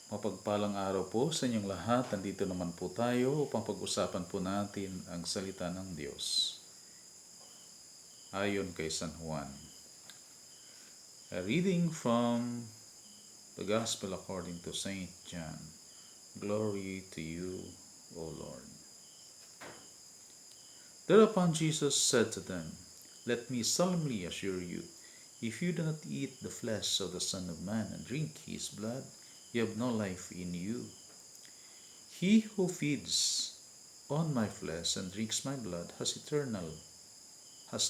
Mapagpalang araw po sa inyong lahat. Nandito naman po tayo upang pag-usapan po natin ang salita ng Diyos. Ayon kay San Juan. A reading from the Gospel according to Saint John. Glory to you, O Lord. Thereupon Jesus said to them, Let me solemnly assure you, if you do not eat the flesh of the Son of Man and drink his blood, you have no life in you. He who feeds on my flesh and drinks my blood has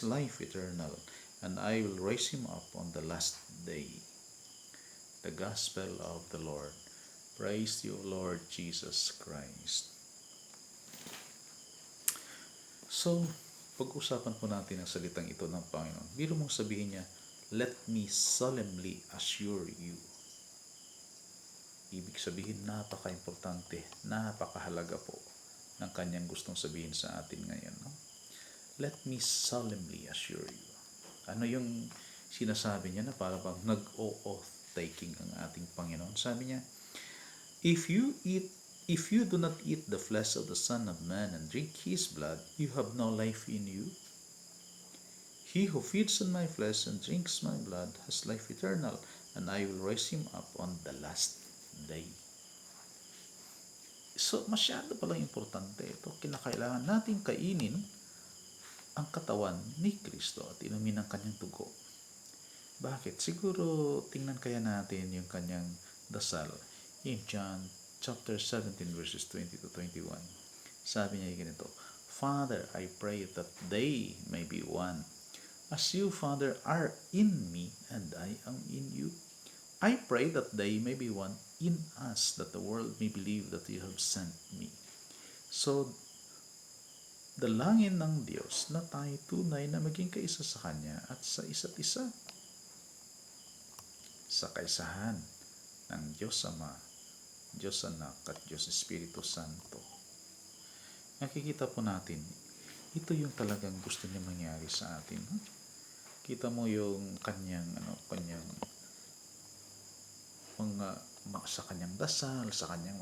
life eternal, and I will raise him up on the last day. The Gospel of the Lord. Praise you, Lord Jesus Christ. So, pag-usapan po natin ang salitang ito ng Panginoon. Biro mong sabihin niya, let me solemnly assure you. Ibig sabihin, napaka-importante, napakahalaga po ng kanyang gustong sabihin sa atin ngayon. No? Let me solemnly assure you. Ano yung sinasabi niya na para bang nag-oath taking ang ating Panginoon? Sabi niya, If you do not eat the flesh of the Son of Man and drink his blood, you have no life in you. He who feeds on my flesh and drinks my blood has life eternal, and I will raise him up on the last day. So, masyado palang importante ito. Kinakailangan natin kainin ang katawan ni Kristo at inumin ang kanyang dugo. Bakit? Siguro tingnan kaya natin yung kanyang dasal in John chapter 17 verses 20 to 21. Sabi niya ganito, Father, I pray that they may be one, as you, Father, are in me and I am in you. I pray that they may be one in us, that the world may believe that you have sent me. So, dalangin ng Diyos na tayo tunay na maging kaisa sa Kanya at sa isa't isa. Sa kaisahan ng Diyos Ama, Diyos Anak at Diyos Espiritu Santo. Nakikita po natin, ito yung talagang gusto niya mangyari sa atin. Kita mo yung kanyang sa kanyang dasal, sa kanyang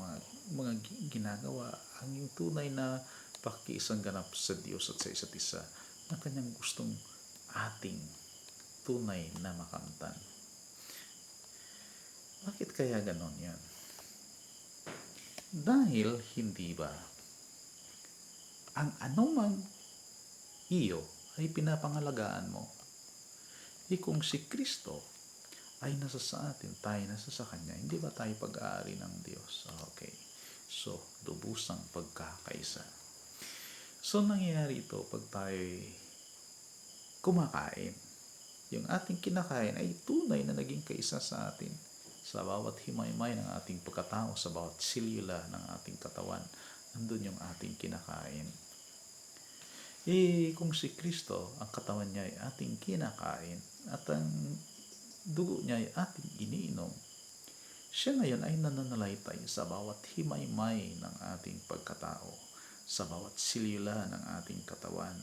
mga ginagawa, ang yung tunay na pakiisang ganap sa Diyos at sa isa't isa na kanyang gustong ating tunay na makamtan. Bakit kaya ganon yan? Dahil hindi ba ang anumang iyo ay pinapangalagaan mo? Kung si Kristo ay nasa sa atin, tayo nasa sa Kanya, hindi ba tayo pag-aari ng Diyos? Okay. So, lubusang pagkakaisa. So, nangyayari ito pag tayo kumakain. Yung ating kinakain ay tunay na naging kaisa sa atin. Sa bawat himay-may ng ating pagkatao, sa bawat selula ng ating katawan, nandun yung ating kinakain. Kung si Kristo, ang katawan niya ay ating kinakain at ang dugo niya ay ating iniinom, siya ngayon ay nananalaytay sa bawat himay-may ng ating pagkatao, sa bawat selula ng ating katawan,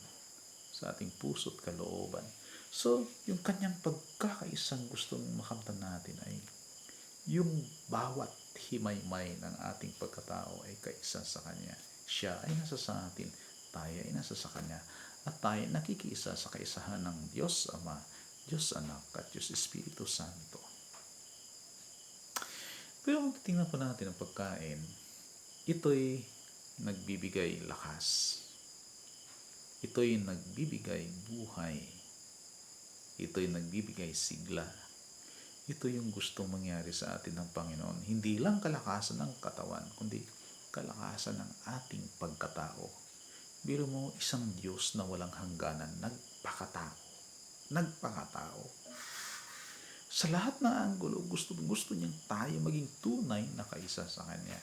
sa ating puso't kalooban. So, yung kanyang pagkakaisang gustong makamtan natin ay yung bawat himay-may ng ating pagkatao ay kaisa sa Kanya. Siya ay nasa sa atin, tayo ay nasa sa Kanya, at tayo nakikiisa sa kaisahan ng Diyos Ama, Diyos Anak at Diyos Espiritu Santo. Pero kung tingnan po natin ang pagkain, ito'y nagbibigay lakas. Ito'y nagbibigay buhay. Ito'y nagbibigay sigla. Ito yung gustong mangyari sa atin ng Panginoon. Hindi lang kalakasan ng katawan, kundi kalakasan ng ating pagkatao. Biro mo, isang Diyos na walang hangganan, nagpakatao. Sa lahat ng anggulo, gusto niyang tayo maging tunay na kaisa sa Kanya.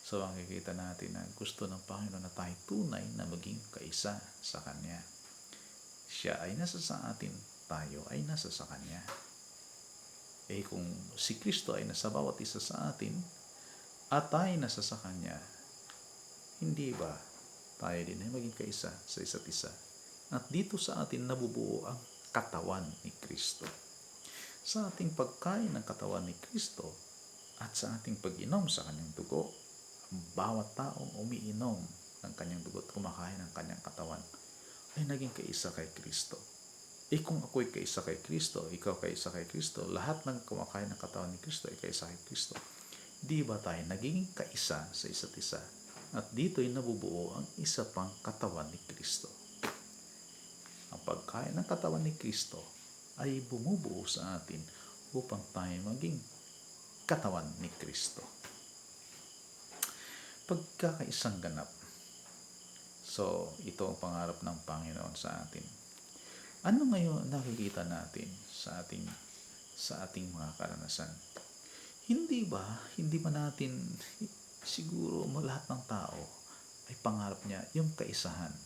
So, makikita natin na gusto ng Panginoon na tayo tunay na maging kaisa sa Kanya. Siya ay nasa sa atin, tayo ay nasa sa Kanya. Kung si Kristo ay nasa bawat isa sa atin at tayo nasa sa Kanya, hindi ba tayo din ay maging kaisa sa isa't isa? At dito sa atin nabubuo ang katawan ni Kristo. Sa ating pagkain ng katawan ni Kristo, At sa ating pag-inom sa kanyang dugo, ang bawat taong umiinom ng kanyang dugo at kumakain ng kanyang katawan ay naging kaisa kay Kristo. Kung ako'y kaisa kay Kristo, ikaw kaisa kay Kristo, lahat ng kumakain ng katawan ni Kristo ay kaisa kay Kristo. Di ba tayo naging kaisa sa isa't isa? At dito'y nabubuo ang isa pang katawan ni Kristo. Ang pagkain ng katawan ni Kristo ay bumubuo sa atin upang tayo maging katawan ni Kristo. Pagkakaisang ganap. So, ito ang pangarap ng Panginoon sa atin. Ano ngayon nakikita natin sa ating mga karanasan? Hindi ba natin siguro lahat ng tao ay pangarap niya yung kaisahan.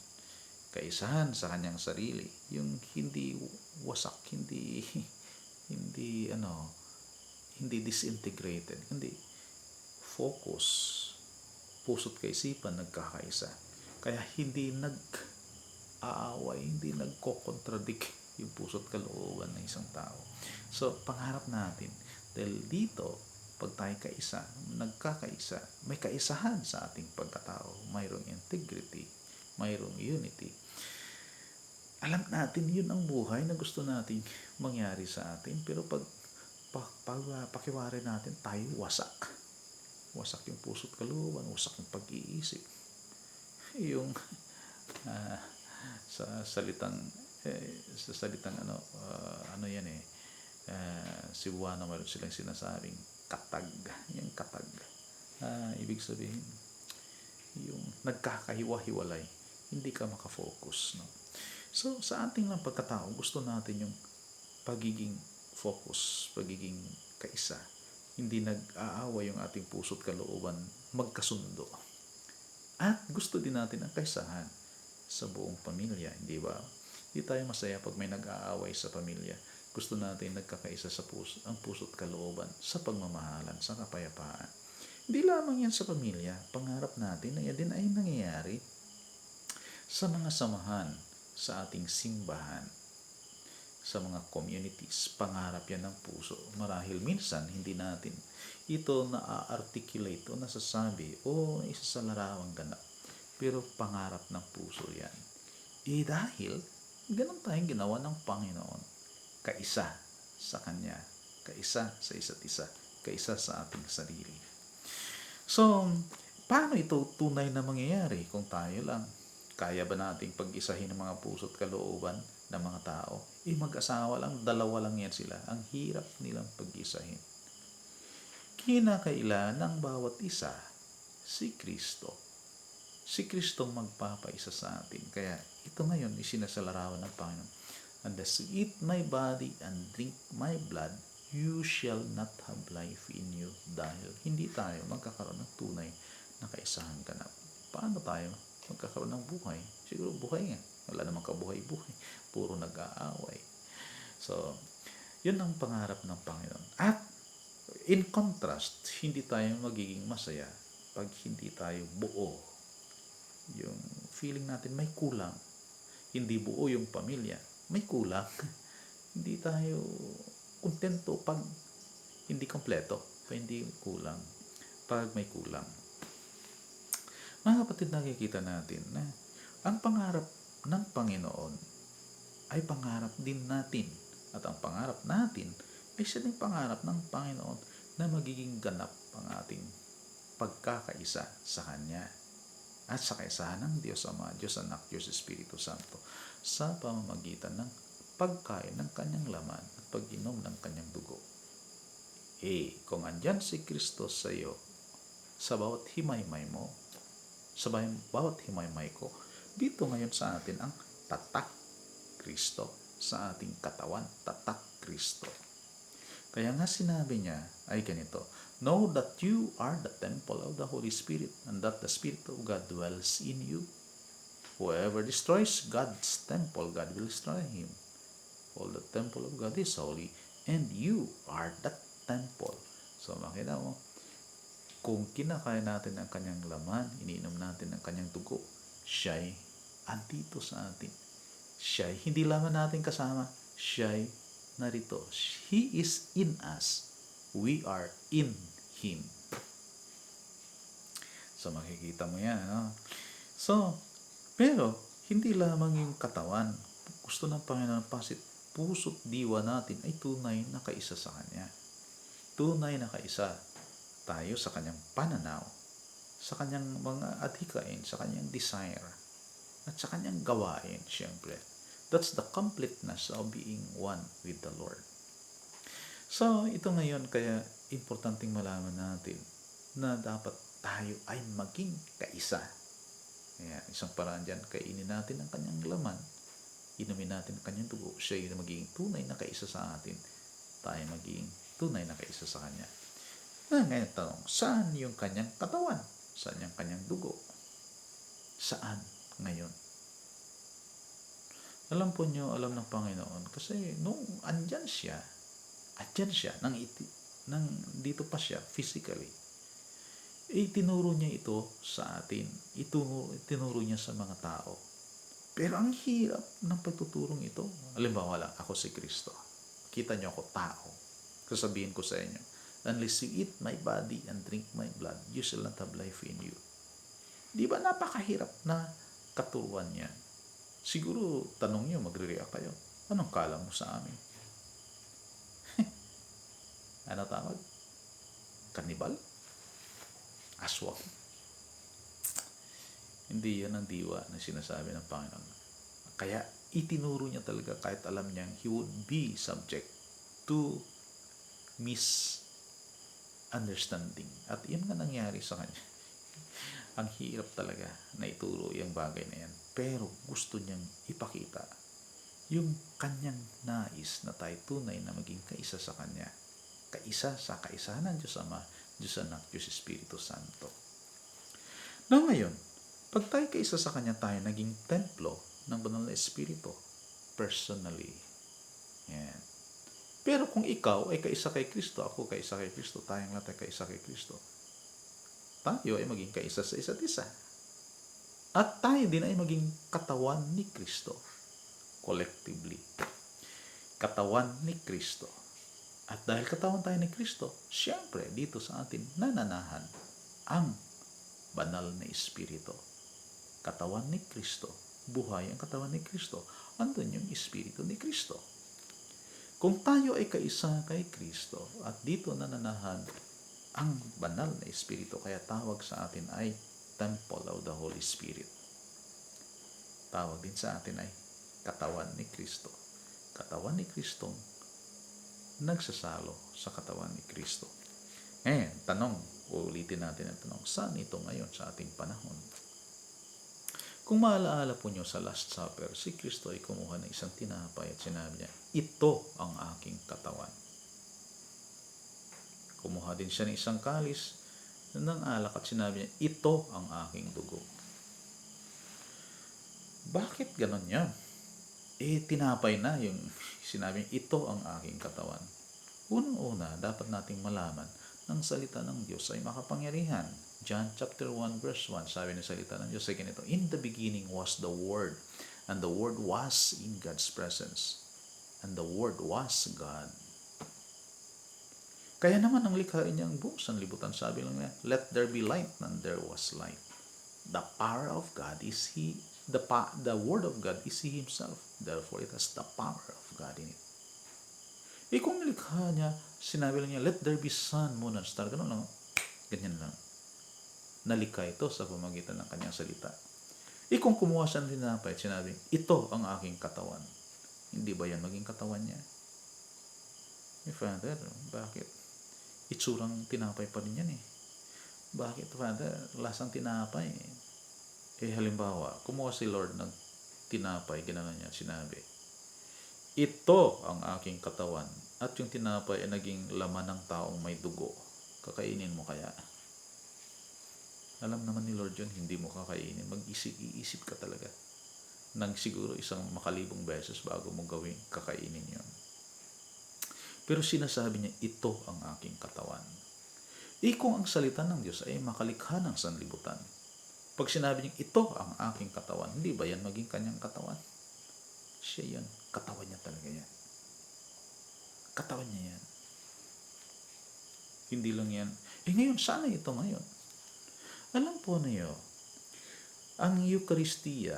Kaisahan sa kanyang sarili, yung hindi wasak, hindi disintegrated, hindi focus, puso't kaisipan nagkakaisa. Kaya hindi nag-aaway, hindi nagko-contradict yung puso't kalooban ng isang tao. So, pangarap natin, dahil dito, pag tayo kaisa, nagkakaisa, may kaisahan sa ating pagkatao, mayroong integrity, mayroong unity. Alam natin yun ang buhay na gusto nating mangyari sa atin, pero pag pakiwari natin, tayo wasak. Wasak yung puso't kalooban, wasak yung pag-iisip. Yung sa salitang Cebuano, mayroon silang sinasabing katag. Yung katag, ibig sabihin yung nagkakahiwa-hiwalay, hindi ka makafocus, no? So sa ating lang pagkatao, gusto natin yung pagiging focus, pagiging kaisa, hindi nag-aaway yung ating puso't kalooban, magkasundo. At gusto din natin ang kaisahan sa buong pamilya, hindi ba? Hindi tayo masaya pag may nag-aaway sa pamilya. Gusto natin nagkakaisa sa ang puso't kalooban, sa pagmamahalan, sa kapayapaan. Hindi lamang yan sa pamilya, pangarap natin na yan din ay nangyayari sa mga samahan, sa ating simbahan, sa mga communities. Pangarap yan ng puso. Marahil minsan hindi natin ito na-articulate o nasasabi o isa sa larawang ganap. Pero pangarap ng puso yan. Dahil ganun tayong ginawa ng Panginoon. Kaisa sa Kanya. Kaisa sa isa't isa. Kaisa sa ating sarili. So, paano ito tunay na mangyayari kung tayo lang? Kaya ba nating pag-isahin ang mga puso't kalooban ng mga tao? Mag-asawa lang, dalawa lang yan sila. Ang hirap nilang pag-isahin. Kinakailangan ng bawat isa si Kristo. Si Kristo magpapaisa sa atin. Kaya ito ngayon isinasalarawan ng Panginoon. Unless you eat my body and drink my blood, you shall not have life in you. Dahil hindi tayo magkakaroon ng tunay na kaisahang ganap. Paano tayo magkakaroon ng buhay? Siguro buhay nga. Wala namang kabuhay-buhay. Puro nag-aaway. So, yun ang pangarap ng Panginoon. At in contrast, hindi tayo magiging masaya pag hindi tayo buo. Yung feeling natin may kulang. Hindi buo yung pamilya, may kulang. Hindi tayo kontento pag hindi kompleto, pag hindi kulang, pag may kulang. Mga kapatid, nakikita natin na ang pangarap ng Panginoon ay pangarap din natin. At ang pangarap natin ay siya din pangarap ng Panginoon na magiging ganap ang ating pagkakaisa sa Kanya at sa kaisahan ng Diyos Ama, Diyos Anak, Diyos Espiritu Santo sa pamamagitan ng pagkain ng Kanyang laman at pag-inom ng Kanyang dugo. Kung andyan si Kristo sa iyo, sa bawat himaymay mo, sa bawat himaymay ko, dito ngayon sa atin ang tatak Kristo sa ating katawan, tatak Kristo. Kaya nga sinabi niya ay ganito, know that you are the temple of the Holy Spirit and that the Spirit of God dwells in you. Whoever destroys God's temple, God will destroy him. For the temple of God is holy and you are that temple. So makita mo, kung kinakain natin ang Kanyang laman, iniinom natin ang Kanyang dugo, siya'y andito sa atin. Siya'y hindi lamang natin kasama, siya'y narito. He is in us. We are in Him. So makikita mo yan. No? So, pero hindi lamang yung katawan. Gusto ng Panginoon puso't diwa natin ay tunay na kaisa sa Kanya. Tunay na kaisa tayo sa Kanyang pananaw, sa Kanyang mga adhikain, sa Kanyang desire, at sa Kanyang gawain, siyempre. That's the completeness of being one with the Lord. So, ito ngayon, kaya importanteng malaman natin na dapat tayo ay maging kaisa. Ayan, isang paraan dyan, kainin natin ang Kanyang laman, inumin natin ang Kanyang dugo, siya yung magiging tunay na kaisa sa atin, tayo magiging tunay na kaisa sa Kanya. Ngayon tanong, saan yung Kanyang katawan? Saan yung Kanyang dugo? Saan ngayon? Alam po nyo, alam ng Panginoon, kasi nung andyan siya, nang dito pa siya, physically, tinuro niya ito sa atin, tinuro niya sa mga tao. Pero ang hirap ng pagtuturong ito. Halimbawa lang, ako si Kristo. Kita niyo ako, tao. Sasabihin ko sa inyo, unless you eat my body and drink my blood, you shall not have life in you. Di ba napakahirap na katuruan niya? Siguro, tanong niyo, magre-react kayo. Anong kala mo sa amin? Ano tawag? Kanibal? Aswang? Hindi yan ang diwa na sinasabi ng Panginoon. Kaya itinuro niya talaga kahit alam niyang he would be subject to misunderstanding. At yun nga nangyari sa kanya. Ang hirap talaga na ituro yung bagay na yan. Pero gusto niyang ipakita yung kanyang nais na tayo tunay na maging kaisa sa Kanya. Kaisa sa kaisahan ng Diyos Ama, Diyos Anak, Diyos Espiritu Santo. Na ngayon, pag tayo kaisa sa Kanya, tayo naging templo ng Banal na Espiritu. Personally. Yan. Pero kung ikaw ay kaisa kay Kristo, ako kaisa kay Kristo, tayong lahat ay kaisa kay Kristo, tayo ay maging kaisa sa isa't isa. At tayo din ay maging katawan ni Kristo. Collectively. Katawan ni Kristo. At dahil katawan tayo ni Kristo, siyempre dito sa atin nananahan ang banal na Espiritu. Katawan ni Kristo. Buhay ang katawan ni Kristo. Andun yung Espiritu ni Kristo. Kung tayo ay kaisa kay Kristo at dito nananahan ang banal na Espiritu, kaya tawag sa atin ay Temple of the Holy Spirit. Tawag din sa atin ay katawan ni Kristo. Katawan ni Kristo nagsasalo sa katawan ni Kristo. Ngayon, tanong, uulitin natin ang tanong, saan ito ngayon sa ating panahon? Kung maalaala po nyo sa Last Supper, si Kristo ay kumuha ng isang tinapay at sinabi niya, ito ang aking katawan. Kumuha din siya ng isang kalis ng alak at sinabi niya, ito ang aking dugo. Bakit ganon yan? Tinapay na yung sinabi niya, ito ang aking katawan. Unang-una, dapat nating malaman ng salita ng Diyos ay makapangyarihan. John chapter 1 verse 1, sabi ng salita ng Diyos ay ganito, in the beginning was the Word, and the Word was in God's presence, and the Word was God. Kaya naman ang likhain niya ang buong sanlibutan, sabi lang niya, let there be light, and there was light. The power of God is He, the Word of God is He Himself. Therefore, it has the power of God in it. Kung nilikha niya, sinabi lang niya, let there be sun, moon, and star. Ganun lang. Ganyan lang. Nalikha ito sa pamagitan ng kanyang salita. Kung kumuha siya ng tinapay at sinabi, ito ang aking katawan. Hindi ba yan maging katawan niya? Father, bakit? Itsurang tinapay pa rin yan eh. Bakit, Father? Lasang tinapay eh. Halimbawa, kumuha si Lord ng tinapay, ginanon niya, sinabi, ito ang aking katawan. At yung tinapay ay naging laman ng taong may dugo. Kakainin mo kaya? Alam naman ni Lord yun, hindi mo kakainin. Mag-iisip ka talaga. Nang siguro isang makalibong beses bago mo gawin, kakainin yun. Pero sinasabi niya, ito ang aking katawan. Kung ang salita ng Diyos ay makalikha ng sanlibutan, pag sinabi niya, ito ang aking katawan, hindi ba yan maging kanyang katawan? Siya yan. Katawan niya talaga yan. Katawan niya yan. Hindi lang yan. Ngayon, sana ito ngayon. Alam po niyo, ang Eukaristiya,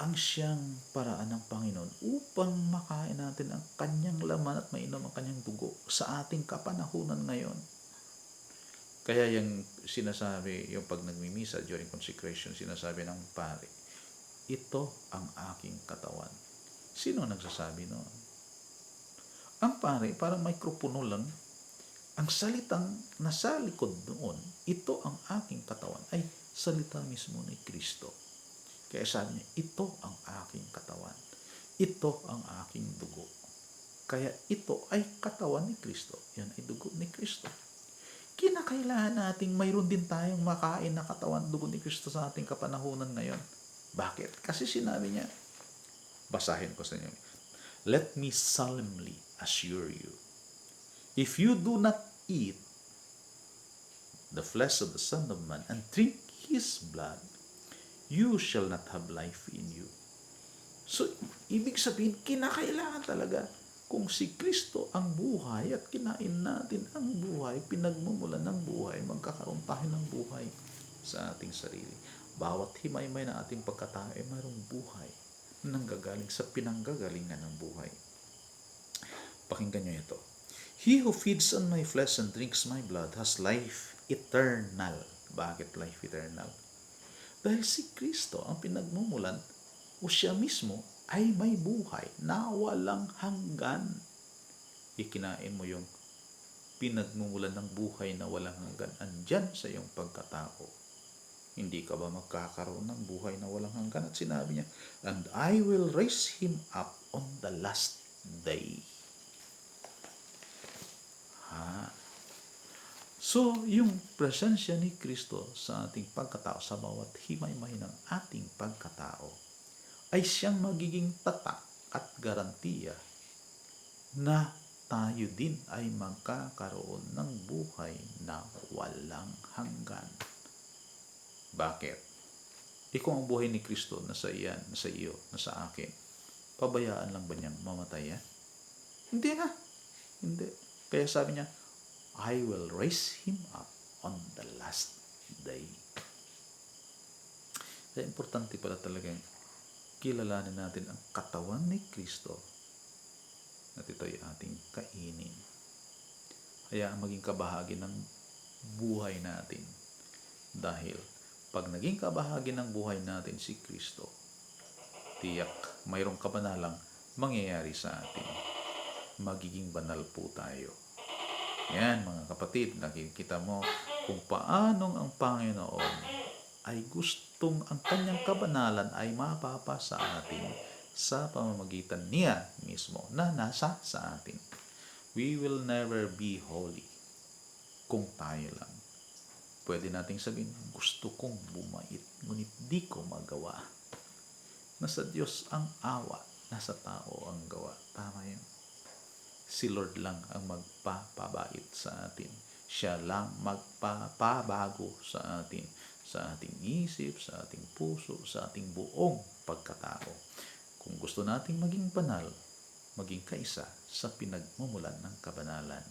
ang siyang paraan ng Panginoon upang makain natin ang kanyang laman at mainom ang kanyang dugo sa ating kapanahunan ngayon. Kaya yung sinasabi, yung pag nagmimisa during consecration, sinasabi ng pare, ito ang aking katawan. Sino nagsasabi noon? Ang pare, parang mikropono lang, ang salitang nasa likod doon, ito ang aking katawan, ay salita mismo ni Kristo. Kaya sabi niya, ito ang aking katawan. Ito ang aking dugo. Kaya ito ay katawan ni Kristo. Yan ay dugo ni Kristo. Kinakailangan nating mayroon din tayong makain na katawan dugo ni Kristo sa ating kapanahunan ngayon. Bakit? Kasi sinabi niya, basahin ko sa inyo. Let me solemnly assure you, if you do not eat the flesh of the Son of Man and drink His blood, you shall not have life in you. So, ibig sabihin, kinakailangan talaga kung si Kristo ang buhay at kinain natin ang buhay, pinagmumulan ng buhay, magkakaroon tayo ng buhay sa ating sarili. Bawat himay-may na ating pagkatao ay mayroong buhay na nanggagaling sa pinanggagalingan ng buhay. Pakinggan nyo ito. He who feeds on my flesh and drinks my blood has life eternal. Bakit life eternal? Dahil si Kristo ang pinagmumulan o siya mismo ay may buhay na walang hanggan. Ikinain mo yung pinagmumulan ng buhay na walang hanggan. Andyan sa iyong pagkatao. Hindi ka ba magkakaroon ng buhay na walang hanggan? At sinabi niya, and I will raise him up on the last day. So, yung presensya ni Kristo sa ating pagkatao, sa bawat himay-may ng ating pagkatao, ay siyang magiging tatak at garantiya na tayo din ay magkakaroon ng buhay na walang hanggan. Bakit? Kung ang buhay ni Kristo nasa iyan, nasa iyo, nasa akin, pabayaan lang ba niyang mamatay yan? Hindi na. Hindi. Kaya sabi niya, I will raise him up on the last day. Kaya importante pala talagang kilalanin natin ang katawan ni Kristo at ito'y ating kainin. Kaya maging kabahagi ng buhay natin. Dahil pag naging kabahagi ng buhay natin si Kristo, tiyak mayroong kabanalang mangyayari sa atin. Magiging banal po tayo. Yan mga kapatid, nakikita mo kung paanong ang Panginoon ay gustong ang kanyang kabanalan ay mapapa sa atin sa pamamagitan niya mismo na nasa sa atin. We will never be holy kung tayo lang. Pwede nating sabihin, gusto kong bumait, ngunit di ko magawa. Nasa Diyos ang awa, nasa tao ang gawa. Tama yan. Si Lord lang ang magpapabait sa atin. Siya lang magpapabago sa atin, sa ating isip, sa ating puso, sa ating buong pagkatao. Kung gusto nating maging banal, maging kaisa sa pinagmumulan ng kabanalan,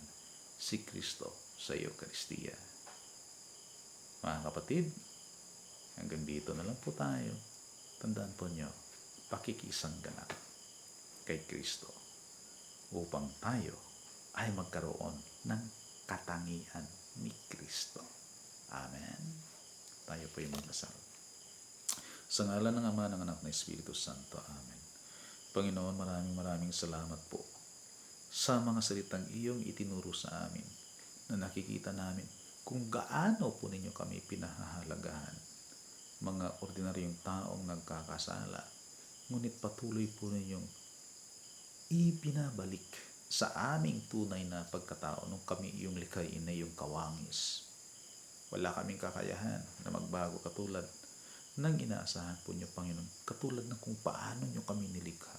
si Kristo sa Eukaristiya. Mga kapatid, hanggang dito na lang po tayo. Tandaan po nyo, pakikisang ganap kay Kristo upang tayo ay magkaroon ng katangian ni Kristo. Amen. Tayo po ay magdasal. Sa ngalan ng Ama, ng Anak, ng Espiritu Santo. Amen. Panginoon, maraming salamat po sa mga salitang iyong itinuro sa amin na nakikita namin kung gaano po ninyo kami pinahahalagahan. Mga ordinaryong taong nagkakasala, ngunit patuloy po ninyong ipinabalik sa aming tunay na pagkatao nung kami iyong likhain na iyong kawangis. Wala kaming kakayahan na magbago katulad ng inaasahan po niyo, Panginoon, katulad ng kung paano niyo kami nilikha.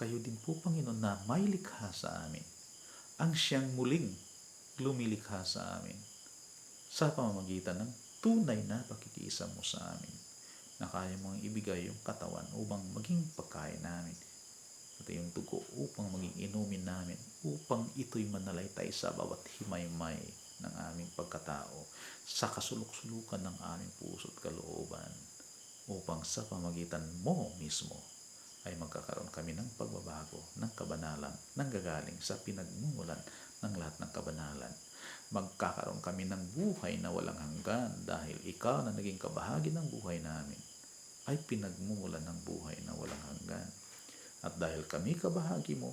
Kayo din po, Panginoon, na may likha sa amin, ang siyang muling lumilikha sa amin sa pamamagitan ng tunay na pakikiisa mo sa amin, na kaya mong ibigay yung katawan upang maging pagkain namin. at iyong dugo upang maging inumin namin, upang ito'y manalaytay sa bawat himay-may ng aming pagkatao, sa kasuluk-sulukan ng aming puso't kalooban, upang sa pamagitan mo mismo ay magkakaroon kami ng pagbabago, ng kabanalan, ng gagaling sa pinagmumulan ng lahat ng kabanalan. Magkakaroon kami ng buhay na walang hanggan dahil ikaw na naging kabahagi ng buhay namin ay pinagmumulan ng buhay na walang hanggan. At dahil kami kabahagi mo,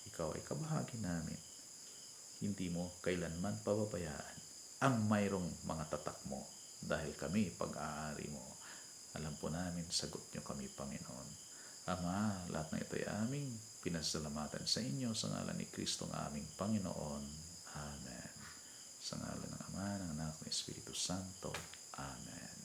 ikaw ay kabahagi namin. Hindi mo kailanman pababayaan ang mayroong mga tatak mo dahil kami pag-aari mo. Alam po namin, sagot niyo kami, Panginoon. Ama, lahat ng ito ay aming pinasalamatan sa inyo sa ngalan ni Kristong aming Panginoon. Amen. Sa ngalan ng Ama, ng Anak, ng Espiritu Santo. Amen.